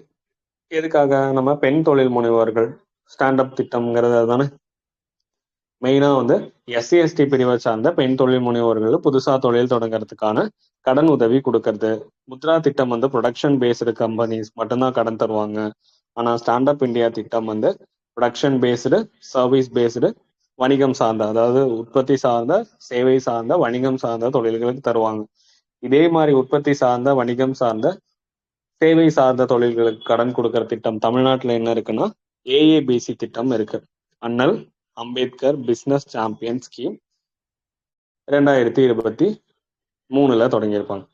Speaker 1: எதுக்காக? நம்ம பெண் தொழில் முனைவோர்கள் ஸ்டாண்ட் அப் திட்டம்ங்கிறது தானே. மெயினா வந்து எஸ்சி எஸ்டி பிரிவை சார்ந்த பெண் தொழில் முனைவோர்கள் புதுசா தொழில் தொடங்குறதுக்கான கடன் உதவி கொடுக்கறது. முத்ரா திட்டம் வந்து ப்ரொடக்ஷன் பேஸ்டு கம்பெனிஸ் மட்டும்தான் கடன் தருவாங்க. ஆனா ஸ்டாண்ட் அப் இந்தியா திட்டம் வந்து ப்ரொடக்ஷன் பேஸ்டு, சர்வீஸ் பேஸ்டு, வணிகம் சார்ந்த, அதாவது உற்பத்தி சார்ந்த, சேவை சார்ந்த, வணிகம் சார்ந்த தொழில்களுக்கு தருவாங்க. இதே மாதிரி உற்பத்தி சார்ந்த, வணிகம் சார்ந்த, சேவை சார்ந்த தொழில்களுக்கு கடன் கொடுக்கற திட்டம் தமிழ்நாட்டுல என்ன இருக்குன்னா ஏஏபிசி திட்டம் இருக்கு. அண்ணல் அம்பேத்கர் பிசினஸ் சாம்பியன் ஸ்கீம் 2023 தொடங்கியிருப்பாங்க.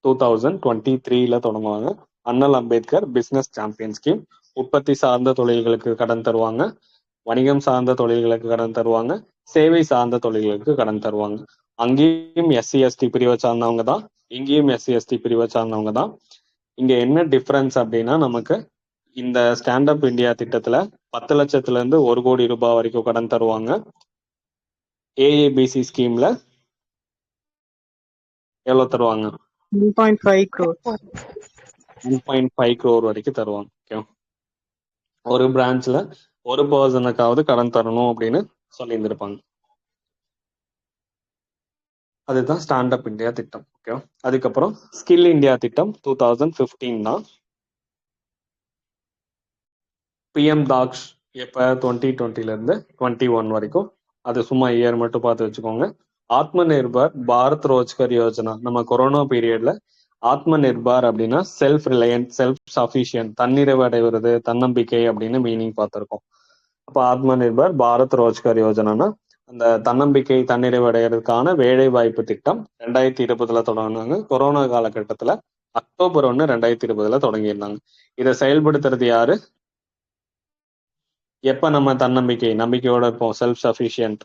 Speaker 1: 2023 தொடங்குவாங்க. அண்ணல் அம்பேத்கர் பிசினஸ் சாம்பியன் ஸ்கீம் உற்பத்தி சார்ந்த தொழில்களுக்கு கடன் தருவாங்க, வணிகம் சார்ந்த தொழில்களுக்கு கடன் தருவாங்க, சேவை சார்ந்த தொழில்களுக்கு கடன் தருவாங்க. அங்கேயும் எஸ்சி எஸ்டி பிரிவை சார்ந்தவங்க தான், இங்கேயும் எஸ்சி எஸ்டி பிரிவை சார்ந்தவங்க தான். இங்க என்ன டிஃபரன்ஸ் அப்படின்னா, நமக்கு இந்த ஸ்டாண்ட் அப் இந்தியா திட்டத்துல 10 லட்சத்துல இருந்து 1 கோடி ரூபாய் வரைக்கும் கடன் தருவாங்க. ஏஏபிசி ஸ்கீம்ல எவ்வளவு தருவாங்க?
Speaker 2: 1.5 crore.
Speaker 1: 1.5 crore வரைக்கும் தருவாங்க. ஓகே, ஒரு பிரான்ச்ல ஒரு பர்சனுக்காவது கடன் தரணும் அப்படின்னு சொல்லியிருந்திருப்பாங்க. அதுதான் ஸ்டாண்ட் அப் இந்தியா திட்டம். ஓகே, அதுக்கப்புறம் ஸ்கில் இந்தியா திட்டம் 2015 தான். பிஎம் தாக்ஷ் எப்ப 2020 இருந்து 21 வரைக்கும், அது சும்மா இயர் மட்டும் பார்த்து வச்சுக்கோங்க. ஆத்ம நிர்பார் பாரத் ரோஜ்கர் யோஜனா, நம்ம கொரோனா பீரியட்ல ஆத்ம நிர்பார் அப்படின்னா செல்ஃப் ரிலையன்ட், செல்ஃப் சஃபிஷியன்ட், தன்னிறைவு அடைவது, தன்னம்பிக்கை அப்படின்னு மீனிங் பார்த்திருக்கோம். அப்ப ஆத்ம நிர்பார் பாரத் ரோஜ்கர் யோஜனானா அந்த தன்னம்பிக்கை, தன்னிறைவு அடைகிறதுக்கான வேலை வாய்ப்பு திட்டம் 2020 தொடங்கினாங்க. கொரோனா காலகட்டத்துல அக்டோபர் 1, 2020 தொடங்கியிருந்தாங்க. இதை செயல்படுத்துறது யாரு? எப்ப நம்ம நம்பிக்கையோட இருப்போம், செல்ஃப் சஃபிஷியன்ட்,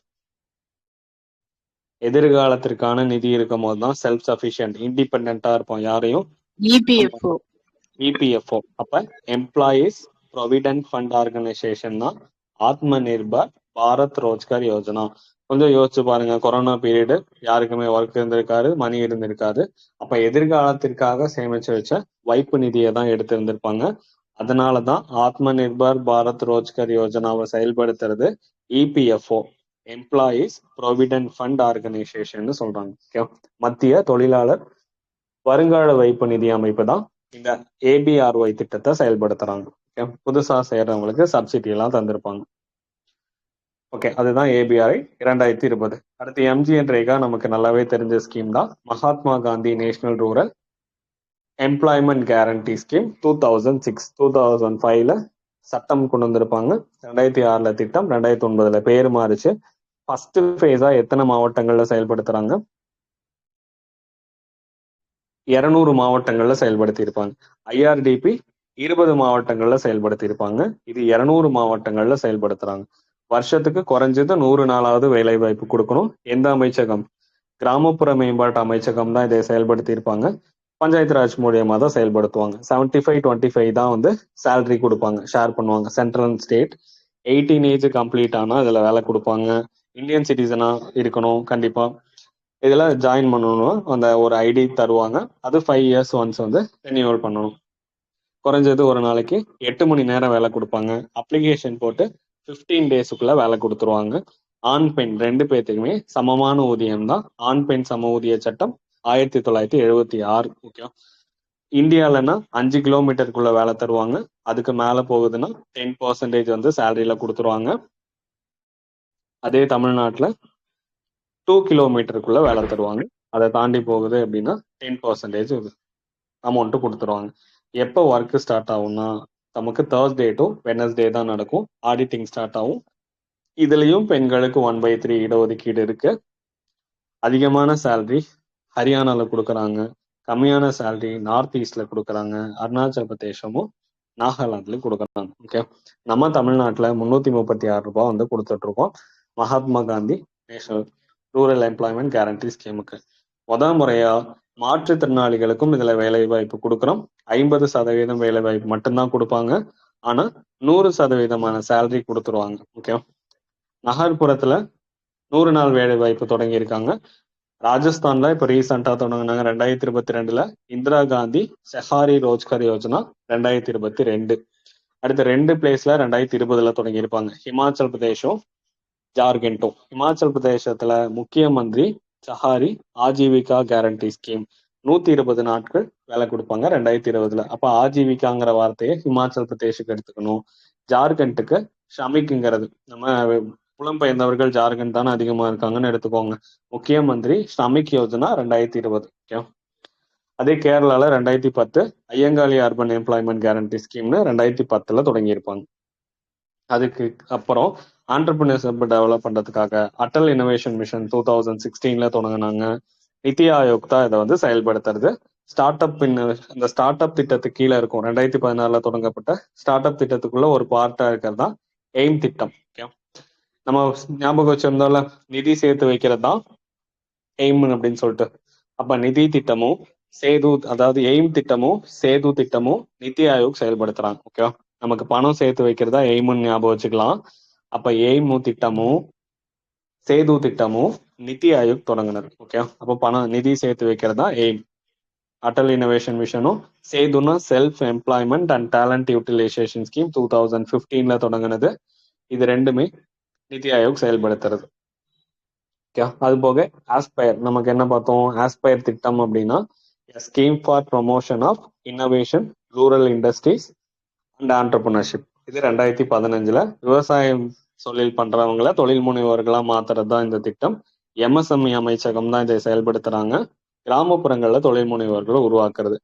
Speaker 1: எதிர்காலத்திற்கான நிதி இருக்கும் போதுதான் செல்ஃப் சஃபிஷியன்ட், இண்டிபெண்டா இருப்போம், யாரையும்.
Speaker 2: EPFO.
Speaker 1: இபிஎஃப்ஓ அப்ப எம்ப்ளாயீஸ் ப்ரொவிடென்ட் ஃபண்ட் ஆர்கனைசேஷன் தான் ஆத்ம நிர்பார் பாரத் ரோஜ்கர் யோஜனா. கொஞ்சம் யோசிச்சு பாருங்க, கொரோனா பீரியடு யாருக்குமே ஒர்க் இருந்திருக்காரு, மணி இருந்திருக்காது. அப்ப எதிர்காலத்திற்காக சேமிச்சு வச்ச வைப்பு நிதியை தான் எடுத்து இருந்திருப்பாங்க. அதனாலதான் ஆத்ம நிர்பார் பாரத் ரோஜ்கர் யோஜனாவை செயல்படுத்துறது EPFO, employees provident fund organisation சொல்றாங்க. மத்திய தொழிலாளர் வருங்கால வைப்பு நிதி அமைப்பு தான் இந்த ஏபிஆர்ஒய் திட்டத்தை செயல்படுத்துறாங்க. புதுசா செய்யறவங்களுக்கு சப்சிடி எல்லாம் தந்திருப்பாங்க. ஓகே, அதுதான் ஏபிஆர்ஐ 2020. அடுத்து எம்ஜிஎன்ரேகா, நமக்கு நல்லாவே தெரிஞ்ச ஸ்கீம் தான். Mahatma Gandhi national rural employment guarantee scheme 2006. 2005 சட்டம் கொண்டு வந்திருப்பாங்க. 2006 திட்டம், 2009 பேர் மாறிச்சு. ஃபர்ஸ்ட் ஃபேஸா எத்தனை மாவட்டங்கள்ல செயல்படுத்துறாங்க? 200 மாவட்டங்கள்ல செயல்படுத்தி இருப்பாங்க. ஐஆர்டிபி 20 மாவட்டங்கள்ல செயல்படுத்தி இருப்பாங்க. இது 200 மாவட்டங்கள்ல செயல்படுத்துறாங்க. வருஷத்துக்கு குறைஞ்சது 100 நாளாவது வேலை வாய்ப்பு கொடுக்கணும். எந்த அமைச்சகம்? கிராமப்புற மேம்பாட்டு அமைச்சகம் தான் இதை செயல்படுத்தி இருப்பாங்க. பஞ்சாயத்து ராஜ் மூலியமா தான் செயல்படுத்துவாங்க. 75-25 தான் வந்து சேலரி கொடுப்பாங்க, ஷேர் பண்ணுவாங்க central and state. 18 age complete ஆனா இதுல வேலை கொடுப்பாங்க. இந்தியன் சிட்டிசனா இருக்கணும் கண்டிப்பா. இதுல ஜாயின் பண்ணணும், அந்த ஒரு ஐடி தருவாங்க. அது 5 years ஒன்ஸ் வந்து ரெனியூவல் பண்ணணும். குறைஞ்சது ஒரு நாளைக்கு 8 மணி நேரம் வேலை கொடுப்பாங்க. அப்ளிகேஷன் போட்டு 15 டேஸுக்குள்ள வேலை கொடுத்துருவாங்க. ஆண் பெண் 2 பேர்த்துக்குமே சமமான ஊதியம் தான். ஆண் பெண் சம ஊதிய சட்டம் 1976. ஓகே, இந்தியாலன்னா 5 கிலோமீட்டருக்குள்ள வேலை தருவாங்க. அதுக்கு மேல போகுதுன்னா 10% வந்து சேலரியில கொடுத்துருவாங்க. அதே தமிழ்நாட்டுல 2 கிலோமீட்டருக்குள்ள வேலை தருவாங்க. அதை தாண்டி போகுது அப்படின்னா 10% அமௌண்ட் கொடுத்துருவாங்க. எப்போ ஒர்க் ஸ்டார்ட் ஆகும்னா நமக்கு Thursday to Wednesday தான் நடக்கும். ஆடிட்டிங் ஸ்டார்ட் ஆகும். இதுலயும் பெண்களுக்கு 1/3 இடஒதுக்கீடு இருக்கு. அதிகமான சேலரி ஹரியானால கொடுக்குறாங்க, கம்மியான சேலரி நார்த் ஈஸ்ட்ல கொடுக்குறாங்க, அருணாச்சல பிரதேசமும் நாகாலாந்துலயும் கொடுக்குறாங்க. ஓகே, நம்ம தமிழ்நாட்டுல 336 ரூபாய் வந்து கொடுத்துட்டு இருக்கோம் Mahatma Gandhi national rural employment guarantee ஸ்கீமுக்கு. முறையா மாற்றுத்திறனாளிகளுக்கும் இதுல வேலை வாய்ப்பு கொடுக்குறோம். 50% வேலை வாய்ப்பு மட்டும்தான் கொடுப்பாங்க. ஆனா 100% சேலரி கொடுத்துருவாங்க. ஓகே. நகர்ப்புறத்துல 100 நாள் வேலை வாய்ப்பு தொடங்கி இருக்காங்க. ராஜஸ்தான்ல இப்ப ரீசெண்டா தொடங்கினாங்க 2022 இந்திரா காந்தி ஷஹாரி ரோஜ்கர் யோஜனா 2022. அடுத்த 2 பிளேஸ்ல 2020 தொடங்கி இருப்பாங்க. ஹிமாச்சல் பிரதேஷும் ஜார்க்கண்டும். ஹிமாச்சல் பிரதேசத்துல முக்கிய மந்திரி சஹாரி ஆஜீவிகா கேரண்டி ஸ்கீம் 120 நாட்கள் வேலை கொடுப்பாங்க 2020. அப்ப ஆஜீவிகாங்கிற வார்த்தையை ஹிமாச்சல் பிரதேஷுக்கு எடுத்துக்கணும். ஜார்க்கண்டுக்கு ஷமிக்குங்கிறது நம்ம புலம்பெயர்ந்தவர்கள் ஜார்க்கண்ட் தானே அதிகமா இருக்காங்கன்னு எடுத்துக்கோங்க. முக்கிய மந்திரி ஷமிக் யோஜனா 2020. ஓகே. அதே கேரளால 2010 ஐயங்காளி அர்பன் எம்ப்ளாய்மெண்ட் கேரண்டி ஸ்கீம்னு 2010 தொடங்கியிருப்பாங்க. அதுக்கு அப்புறம் ஆண்டர்பிரினர்ஷிப் டெவலப் பண்றதுக்காக அட்டல் இனோவேஷன் மிஷன் 2016 தொடங்கினாங்க. நிதி ஆயோக் தான் இதை செயல்படுத்துறது. ஸ்டார்ட் அப் இந்த ஸ்டார்ட் அப் திட்டத்துக்கு கீழே இருக்கும். 2016 தொடங்கப்பட்ட ஸ்டார்ட் அப் திட்டத்துக்குள்ள ஒரு பார்ட்டா இருக்கிறது தான் எய்ம் திட்டம். ஓகே. நம்ம ஞாபகம் வச்சிருந்தோம்ல, நிதி சேர்த்து வைக்கிறது தான் எய்ம் அப்படின்னு சொல்லிட்டு. அப்ப நிதி திட்டமும் சேது, அதாவது எய்ம் திட்டமும் சேது திட்டமும் நிதி ஆயோக் செயல்படுத்துறாங்க. ஓகே. நமக்கு பணம் சேர்த்து வைக்கிறதா எய்ம்னு ஞாபகம் வச்சுக்கலாம். அப்ப எய்ம் திட்டமும் சேது திட்டமும் நிதி ஆயோக் தொடங்கினர். ஓகே. அப்ப பணம் நிதி சேர்த்து வைக்கிறதா எய்ம். அட்டல் இனோவேஷன் மிஷனும் சேதுனா self employment and talent utilisation scheme 2015 தொடங்கினது. இது ரெண்டுமே நிதி ஆயோக் செயல்படுத்துறது. அது போக ஆஸ்பயர், நமக்கு என்ன பார்த்தோம்? ஆஸ்பயர் திட்டம் அப்படின்னா scheme for promotion of innovation, rural industries and entrepreneurship. இது 2015 விவசாயம் தொழில் பண்றவங்கள தொழில் முனைவோர்களா மாத்துறது தான் இந்த திட்டம். எம்எஸ்எம்இ அமைச்சகம் தான் இதை செயல்படுத்துறாங்க. கிராமப்புறங்கள்ல தொழில் முனைவோர்களை உருவாக்குறது.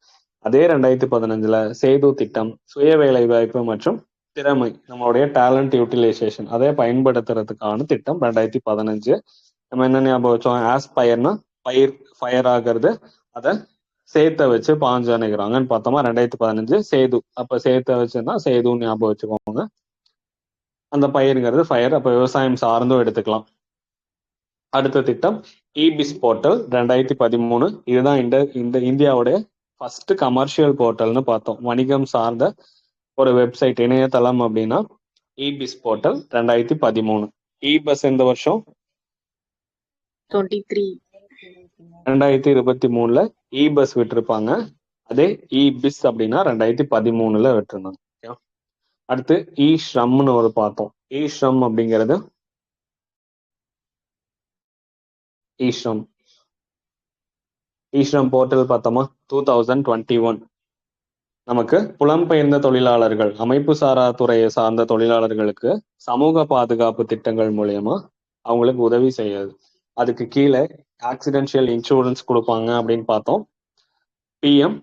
Speaker 1: அதே 2015 சேது திட்டம் சுய வேலை வாய்ப்பு மற்றும் திறமை, நம்மளுடைய டேலண்ட் யூட்டிலைசேஷன் அதை பயன்படுத்துறதுக்கான திட்டம் 2015. நம்ம என்ன ஞாபகம் வச்சோம்? ஆஸ்பயர்னா பயிர், ஃபயர் ஆகிறது, அதை சேர்த்த வச்சு பாஞ்சு அணைக்கிறாங்கன்னு பார்த்தோமா 2015. சேது, அப்ப சேர்த்த வச்சுன்னா சேதுன்னு ஞாபகம் வச்சுக்கோங்க. அந்த பயிருங்கிறது ஃபயர், அப்ப விவசாயம் சார்ந்தும் எடுத்துக்கலாம். அடுத்த திட்டம் இபிஸ் போர்ட்டல் 2013. இதுதான் இந்த இந்தியாவுடைய ஃபர்ஸ்ட் கமர்ஷியல் போர்ட்டல்னு பார்த்தோம். வணிகம் சார்ந்த ஒரு வெப்சைட், இணையதளம் அப்படின்னா இபிஸ் போர்ட்டல் 2013. இபஸ் எந்த வருஷம்? 2023 இபஸ் விட்டுருப்பாங்க. அதே இபிஸ் அப்படின்னா 2013 விட்டுருந்தாங்க. அடுத்து இ ஷ்ரம்னு ஒரு பார்த்தோம். இ ஷ்ரம் அப்படிங்கிறது ஈஸ்ரம் போர்ட்டல் பார்த்தோமா 2021. நமக்கு புலம்பெயர்ந்த தொழிலாளர்கள், அமைப்பு சாரா துறையை சார்ந்த தொழிலாளர்களுக்கு சமூக பாதுகாப்பு திட்டங்கள் மூலயமா அவங்களுக்கு உதவி செய்யாது. அதுக்கு கீழே ஆக்சிடென்ஷியல் இன்சூரன்ஸ் கொடுப்பாங்க அப்படின்னு பார்த்தோம். பிஎம்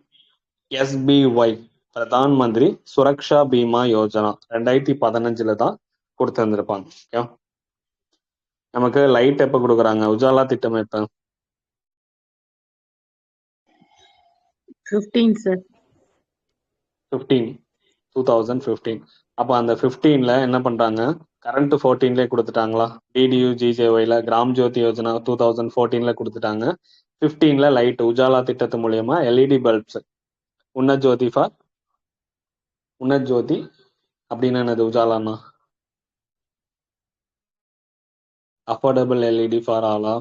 Speaker 1: எஸ்பிஒய், பிரதான் மந்திரி சுரக்ஷா பீமா யோஜனா 2015 தான் கொடுத்திருந்திருப்பாங்க. நமக்கு லைட் எப்ப கொடுக்குறாங்க? உஜாலா திட்டம் எப்ப? 2015. அப்ப அந்த 15 என்ன பண்றாங்க? கரண்ட் 14 கொடுத்துட்டாங்களா? டிடியு ஜிஜேஒய்ல கிராம் ஜோதி யோஜனா 2014 கொடுத்துட்டாங்க. 15 லைட் உஜாலா திட்டத்து மூலியமா எல்இடி பல்ப்ஸ், உன்னத் ஜோதி அப்படின்னு என்னது? உஜாலானா அஃபோர்டபுள் எல்இடி ஃபார் ஆலா?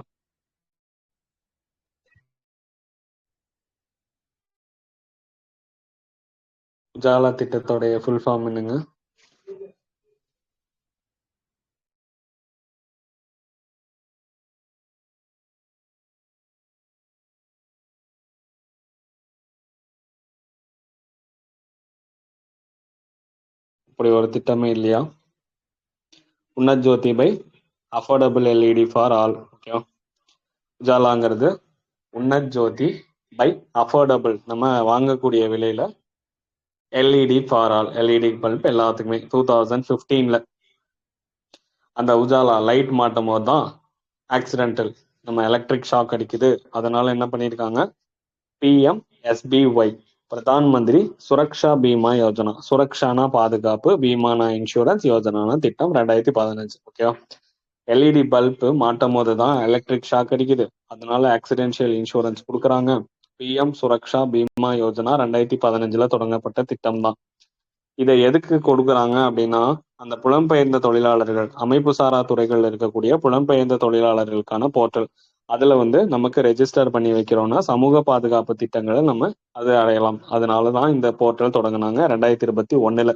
Speaker 1: உஜாலா திட்டத்தோடைய ஃபுல் ஃபார்ம் என்னங்க? இப்படி ஒரு திட்டமே இல்லையா? Unnat Jyoti by affordable LED for all. Okay. உஜாலாங்கிறது உன்னத் ஜோதி பை அஃபோர்டபுள், நம்ம வாங்கக்கூடிய விலையில LED for all, LED bulb எல்லாத்துக்குமே 2015. அந்த உஜாலா லைட் மாட்டும் போது தான் ஆக்சிடென்டல், நம்ம எலக்ட்ரிக் ஷாக் அடிக்குது. அதனால என்ன பண்ணியிருக்காங்க? PM SBY, Pradhan Mantri Suraksha Bima Yojana. சுரக்ஷானா பாதுகாப்பு, பீமானா இன்சூரன்ஸ், யோஜனானா திட்டம் 2015. ஓகே. எல்இடி பல்ப் மாட்டும் போது தான் எலக்ட்ரிக் ஷாக் அடிக்குது. அதனால ஆக்சிடென்ஷியல் இன்சூரன்ஸ் கொடுக்குறாங்க. பிஎம் சுரக்ஷா பீமா யோஜனா 2015 தொடங்கப்பட்ட திட்டம் தான். இதை எதுக்கு கொடுக்குறாங்க அப்படின்னா, அந்த புலம்பெயர்ந்த தொழிலாளர்கள், அமைப்பு சாரா துறைகள் இருக்கக்கூடிய புலம்பெயர்ந்த தொழிலாளர்களுக்கான போர்ட்டல். அதுல நமக்கு ரெஜிஸ்டர் பண்ணி வைக்கிறோம்னா சமூக பாதுகாப்பு திட்டங்களை நம்ம அது அடையலாம். அதனாலதான் இந்த போர்ட்டல் தொடங்கினாங்க 2021.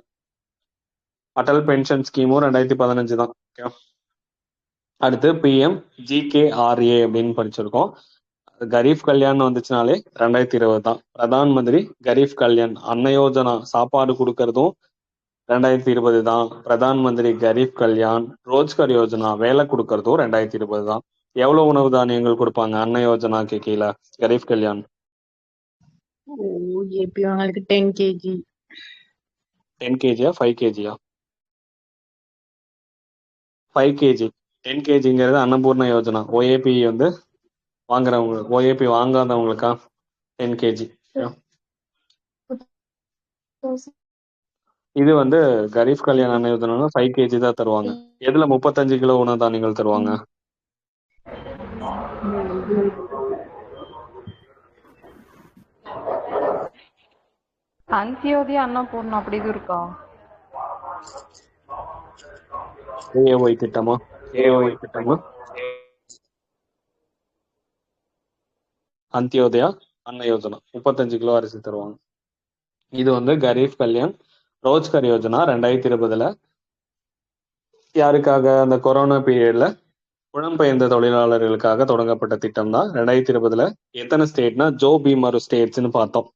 Speaker 1: அடல் பென்ஷன் ஸ்கீமும் 2015 தான். Okay. அடுத்து பிஎம் ஜிகேஆர்ஏ அப்படின்னு படிச்சிருக்கோம். கரீப் கல்யாண் வந்துச்சுனாலே 2020 தான். பிரதான் மந்திரி கரீப் கல்யாண் அன்ன யோஜனா சாப்பாடு கொடுக்கறதும் 2020 தான். பிரதான் மந்திரி கரீப் கல்யாண் ரோஜ்கர் யோஜனா வேலை கொடுக்கறதும் 2020 தான். எவ்வளவு உணவு தானியங்கள் கொடுப்பாங்க அன்ன யோஜனாக்கு கீழே கரீப் கல்யாண்?
Speaker 2: ஓஏபி அவங்களுக்கு 10 kg.
Speaker 1: 10 kgயா 5 kgயா? 5 kg. 10 kgங்கிறது அன்னபூர்ண யோஜனா. ஓஏபி வாங்குறவங்களுக்கு, ஓஏபி வாங்காதவங்களுக்கா 10 kg. இது கரீப் கல்யாண் அன்ன யோஜனா 5 kg தான் தருவாங்க. எதுல 35 கிலோ உணவு தானியங்கள் தருவாங்க?
Speaker 3: அந்தியோதயா அன்னபூர்ணா அப்படி இது இருக்கா?
Speaker 1: ஏஒய் திட்டமா? ஏஒய் திட்டமா? அந்தியோதயா அன்ன யோஜனா 35 கிலோ அரிசி தருவாங்க. இது கரீப் கல்யாண் ரோஜ்கர் யோஜனா 2020 யாருக்காக? அந்த கொரோனா பீரியட்ல புலம்பெயர்ந்த தொழிலாளர்களுக்காக தொடங்கப்பட்ட திட்டம் தான் 2020. எத்தனை ஸ்டேட்னா ஜோ பீமரு ஸ்டேட்ஸ்னு பார்த்தோம்.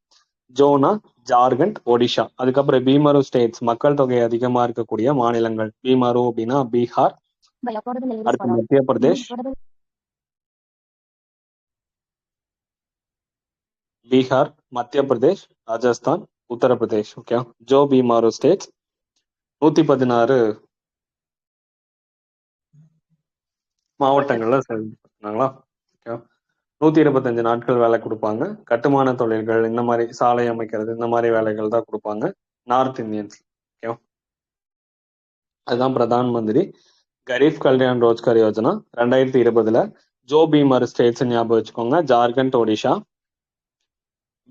Speaker 1: ஜோனா ஜார்க்கண்ட், ஒடிஷா. அதுக்கப்புறம் பீமரு ஸ்டேட்ஸ் மக்கள் தொகை அதிகமா இருக்கக்கூடிய மாநிலங்கள். பீமரு அப்படின்னா பீகார், அடுத்து மத்திய பிரதேஷ், பீகார், மத்திய பிரதேஷ், ராஜஸ்தான், உத்தரப்பிரதேஷ். ஓகே, ஜோ பீமாரு ஸ்டேட்ஸ் 116 மாவட்டங்கள்ல செயல்படுத்தினாங்களா? ஓகே, 125 நாட்கள் வேலை கொடுப்பாங்க. கட்டுமான தொழில்கள், இந்த மாதிரி சாலை அமைக்கிறது, இந்த மாதிரி வேலைகள் தான் கொடுப்பாங்க நார்த் இந்தியன்ஸ். ஓகே, அதுதான் பிரதான் மந்திரி கரீப் கல்யாண் ரோஜ்கர் யோஜனா 2020. ஜோ பீமர் ஸ்டேட்ஸ் ஞாபகம் வச்சுக்கோங்க. ஜார்க்கண்ட், ஒடிஷா,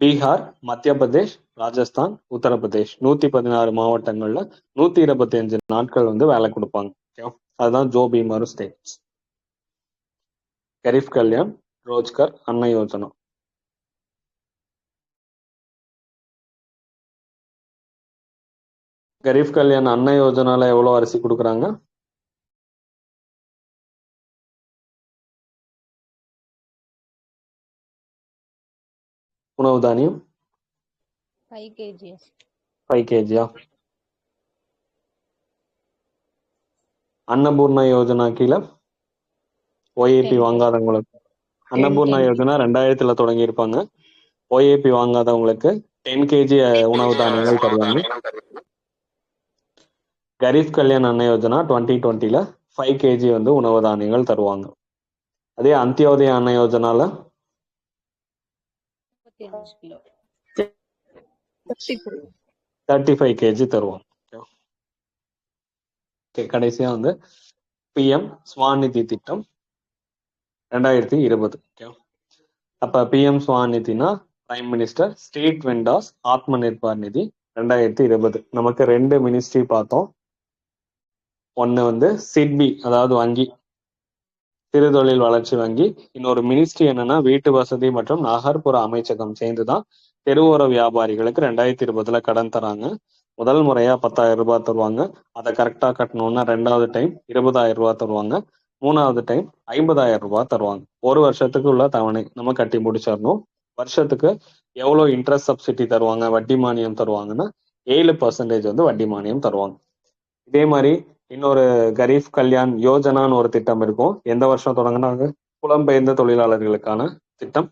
Speaker 1: பீகார், மத்திய பிரதேஷ், ராஜஸ்தான், உத்தரப்பிரதேஷ். 116 மாவட்டங்கள்ல 125 நாட்கள் வேலை கொடுப்பாங்க. ஓகே, அதுதான் ஜோ பீமர் ஸ்டேட்ஸ். கரீப் கல்யாண் ரோஜ்கர் அன்ன யோஜனா. கரீப் கல்யாண் அன்ன யோஜனால எவ்வளவு அரிசி கொடுக்குறாங்க? உணவு தானியம்
Speaker 3: 5 kg.
Speaker 1: 5 kgயா? அன்னபூர்ணா யோஜனா கீழே ஓஏபி
Speaker 3: 10
Speaker 1: வாங்காதவங்களுக்கு அன்னபூர்ணா
Speaker 2: 10
Speaker 1: யோஜனா 2000 தொடங்கி இருப்பாங்க. ஓஏபி வாங்காதவங்களுக்கு 10 kg உணவு தானியங்கள் தருவாங்க. கரீப் கல்யாண் அன்ன யோஜனா 2020 5 kg உணவு தானியங்கள் தருவாங்க. அதே அந்தியோதயா அன்ன யோஜனால
Speaker 3: 35 கிலோ.
Speaker 1: 35 kg தருவாங்க. ஓகே, கடைசியா பிஎம் ஸ்வாநிதி திட்டம் 2020. ஓகே, அப்ப பிஎம் ஸ்வாநிதினா prime minister street vendors Atma Nirbhar நிதி 2020. நமக்கு 2 மினிஸ்ட்ரி பார்த்தோம். ஒன்னு சிட்பி, அதாவது வங்கி, சிறு தொழில் வளர்ச்சி வங்கி. இன்னொரு மினிஸ்ட்ரி என்னன்னா வீட்டு வசதி மற்றும் நகர்ப்புற அமைச்சகம் சேர்ந்துதான் தெருவோர வியாபாரிகளுக்கு 2020 கடன் தராங்க. முதல் முறையா 10,000 ரூபாய் தருவாங்க. அதை கரெக்டா கட்டணும்னா 2வது டைம் 20,000 ரூபாய் தருவாங்க. 3வது டைம் 50,000 ரூபாய் தருவாங்க. ஒரு வருஷத்துக்கு உள்ள தவணை நம்ம கட்டி முடிச்சிடணும். வருஷத்துக்கு எவ்வளவு இன்ட்ரெஸ்ட் சப்சிடி தருவாங்க, வட்டி மானியம் தருவாங்கன்னா 7% வட்டி மானியம் தருவாங்க. இதே மாதிரி இன்னொரு கரீப் கல்யாண் யோஜனான்னு ஒரு திட்டம் இருக்கும். எந்த வருஷம் தொடங்கினாங்க? புலம்பெயர்ந்த தொழிலாளர்களுக்கான திட்டம்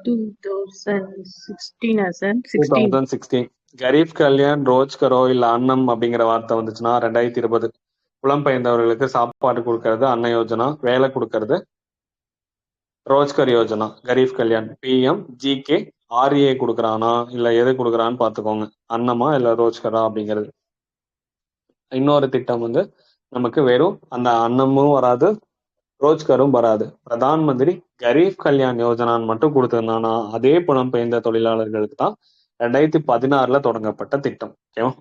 Speaker 2: 2016.
Speaker 1: கரீப் கல்யாண் ரோஜ்கரோ இல்ல அன்னம் அப்படிங்கிற வார்த்தை வந்துச்சுன்னா 2020. புலம்பெயர்ந்தவர்களுக்கு சாப்பாடு கொடுக்கறது அன்ன யோஜனா, வேலை கொடுக்கறது Rojgar Yojana. Garib Kalyan PM GK RA கொடுக்குறானா இல்ல எது கொடுக்குறான்னு பாத்துக்கோங்க, அன்னமா இல்ல ரோஜ்கரா அப்படிங்கிறது. இன்னொரு திட்டம் நமக்கு வெறும் அந்த அன்னமும் வராது, ரோஜ்கரும் வராது. பிரதான் மந்திரி கரீப் கல்யாண் யோஜனான்னு மட்டும் கொடுத்திருந்தானா அதே புலம்பெயர்ந்த தொழிலாளர்களுக்கு தான் 2016 தொடங்கப்பட்ட திட்டம். ஓகேவா?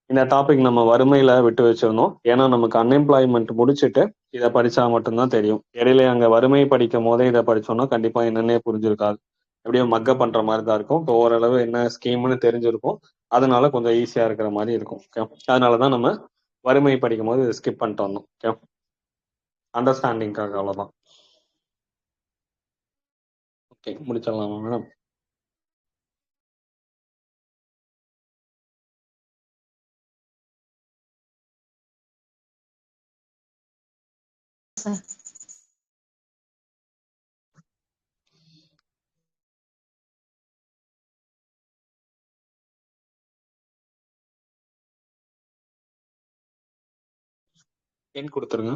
Speaker 1: இந்த டாபிக் நம்ம வறுமையில விட்டு வச்சிருந்தோம். ஏன்னா நமக்கு அன்எம்ப்ளாய்மெண்ட் முடிச்சுட்டு இதை படிச்சா மட்டும்தான் தெரியும். இடையில அங்க வறுமை படிக்கும் போதே இதை படிச்சோம்னா கண்டிப்பா என்னன்னே புரிஞ்சிருக்காது. எப்படியும் மக்க பண்ற மாதிரி தான் இருக்கும். இப்போ ஓரளவு என்ன ஸ்கீம்னு தெரிஞ்சிருக்கும். அதனால கொஞ்சம் ஈஸியா இருக்கிற மாதிரி இருக்கும். ஓகே, அதனாலதான் நம்ம வறுமை படிக்கும் போது ஸ்கிப் பண்ணிட்டு வந்தோம். ஓகே, அண்டர்ஸ்டாண்டிங்காக அவ்வளவுதான். ஓகே, முடிச்சிடலாமா மேடம்? எண் கொடுத்துருங்க.